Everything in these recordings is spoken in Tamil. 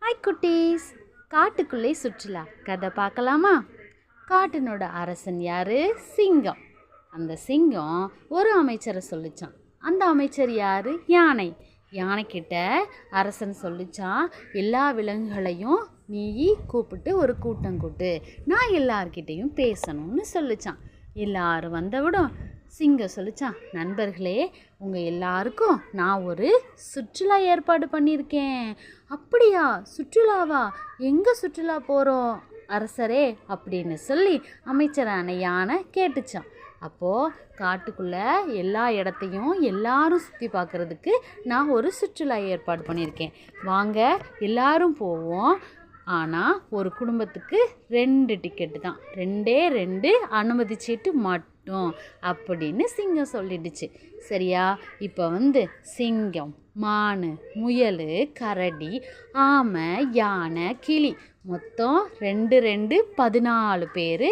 ஹாய் குட்டீஸ், காட்டுக்குள்ளே சுற்றுலா கதை பார்க்கலாமா? காட்டினோட அரசன் யாரு? சிங்கம். அந்த சிங்கம் ஒரு அமைச்சரை சொல்லிச்சான். அந்த அமைச்சர் யாரு? யானை. யானைக்கிட்ட அரசன் சொல்லிச்சான், எல்லா விலங்குகளையும் நீ கூப்பிட்டு ஒரு கூட்டம் கூட்டு, நான் எல்லார்கிட்டையும் பேசணும்னு சொல்லிச்சான். எல்லாரும் வந்தவிடும் சிங்கம் சொல்லிச்சான், நண்பர்களே, உங்கள் எல்லாருக்கும் நான் ஒரு சுற்றுலா ஏற்பாடு பண்ணியிருக்கேன். அப்படியா? சுற்றுலாவா? எங்கே சுற்றுலா போகிறோம் அரசரே அப்படின்னு சொல்லி அமைச்சரான யானை கேட்டுச்சான். அப்போது காட்டுக்குள்ளே எல்லா இடத்தையும் எல்லாரும் சுற்றி பார்க்குறதுக்கு நான் ஒரு சுற்றுலா ஏற்பாடு பண்ணியிருக்கேன். வாங்க எல்லாரும் போவோம். ஆனால் ஒரு குடும்பத்துக்கு 2 டிக்கெட்டு தான், 2 அனுமதி சீட்டு மட்டும் அப்படின்னு சிங்கம் சொல்லிடுச்சு. சரியா? இப்போ சிங்கம், மான், முயல், கரடி, ஆமை, யானை, கிளி மொத்தம் 2 14 பேர்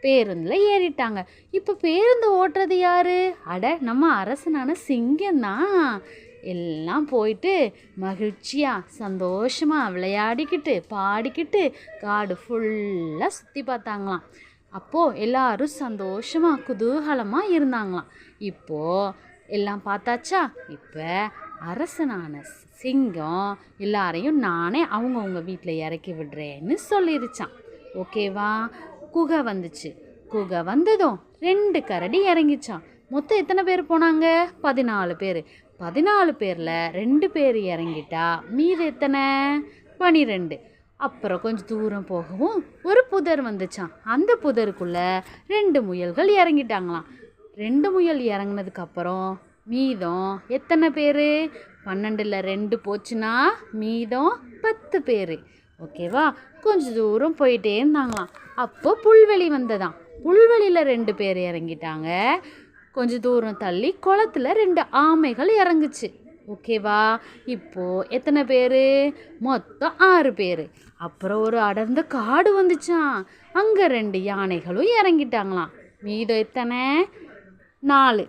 பேருந்தில் ஏறிட்டாங்க. இப்போ பேருந்து ஓட்டுறது யாரு? அட, நம்ம அரசனான சிங்கம்தான். எல்லாம் போயிட்டு மகிழ்ச்சியாக சந்தோஷமாக விளையாடிக்கிட்டு பாடிக்கிட்டு காடு ஃபுல்லாக சுற்றி பார்த்தாங்களாம். அப்போது எல்லாரும் சந்தோஷமாக குதூகலமாக இருந்தாங்களாம். இப்போது எல்லாம் பார்த்தாச்சா? இப்போ அரசனான சிங்கம் எல்லாரையும் நானே அவங்கவுங்க வீட்டில் இறக்கி விடுறேன்னு சொல்லிருச்சான். ஓகேவா? குகை வந்துச்சு. குகை வந்ததும் 2 கரடி இறங்கிச்சான். மொத்தம் எத்தனை பேர் போனாங்க? 14 பேர். 14 பேரில் 2 பேர் இறங்கிட்டா மீது எத்தனை? 12. அப்புறம் கொஞ்சம் தூரம் போகவும் ஒரு புதர் வந்துச்சான். அந்த புதருக்குள்ளே 2 முயல்கள் இறங்கிட்டாங்களாம். 2 முயல் இறங்கினதுக்கப்புறம் மீதம் எத்தனை பேர்? 12ல் 2 போச்சுன்னா மீதம் 10 பேர். ஓகேவா? கொஞ்சம் தூரம் போயிட்டே இருந்தாங்களாம். அப்போ புல்வெளி வந்ததாம். புல்வெளியில் 2 பேர் இறங்கிட்டாங்க. கொஞ்சம் தூரம் தள்ளி குளத்துல 2 ஆமைகள் இறங்குச்சு. ஓகேவா? இப்போது எத்தனை பேர்? மொத்தம் 6 பேர். அப்புறம் ஒரு அடர்ந்த காடு வந்துச்சான். அங்கே 2 யானைகளும் இறங்கிட்டாங்களாம். மீதம் எத்தனை? 4.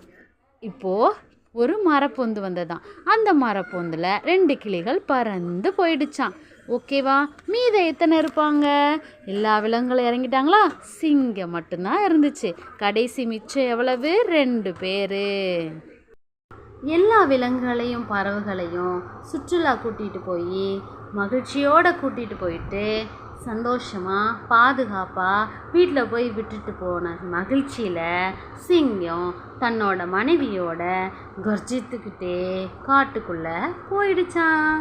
இப்போது ஒரு மரப்பொந்து வந்ததான். அந்த மரப்பொந்தில் 2 கிளிகள் பறந்து போயிடுச்சான். ஓகேவா? மீதம் எத்தனை இருப்பாங்க? எல்லா விலங்குகளும் இறங்கிட்டாங்களா? சிங்கம் மட்டும்தான் இருந்துச்சு. கடைசி மிச்சம் எவ்வளவு? 2 பேர். எல்லா விலங்குகளையும் பறவைகளையும் சுற்றுலா கூட்டிகிட்டு போய் மகிழ்ச்சியோடு கூட்டிகிட்டு போயிட்டு சந்தோஷமாக பாதுகாப்பாக வீட்டில் போய் விட்டுட்டு போன மகிழ்ச்சியில் சிங்கம் தன்னோட மனைவியோட கர்ஜித்துக்கிட்டே காட்டுக்குள்ளே போயிடுச்சான்.